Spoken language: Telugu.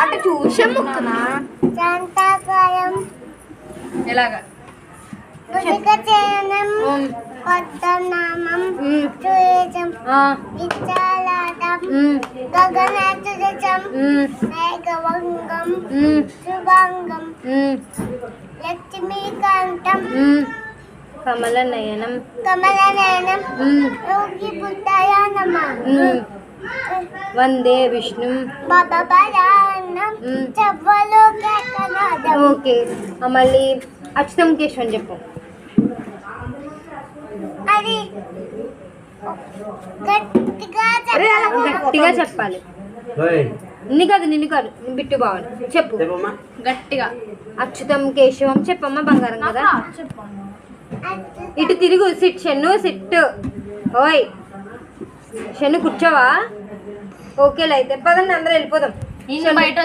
అటు చూసే ముక్కునా శాంతాకారం ఎలాగా పులికచేనం పద్మనామం సుయేజం విశాలాటం గగనాతుజం మేఘవంగం శుభాంగం లక్ష్మీకాంతం కమలనయనం యోగి బుద్ధయ నమః వందే విష్ణు బాబాబాలానం చవ్వలోకనాదం. ఓకే మళ్ళీ అచ్యుతం కేశవన్ చెప్పు. అది గట్టిగా చెప్పాలి. నిన్ను కాదు బిట్టు బావాలి చెప్పు గట్టిగా. అచ్యుతం కేశవం చెప్పమ్మా బంగారం కదా. ఇటు తిరుగు సిట్ షన్ను సిట్. ఓయ్ షన్ను కూర్చోవా. ఓకేలే అయితే పదండి అందరూ వెళ్ళిపోదాం. బయట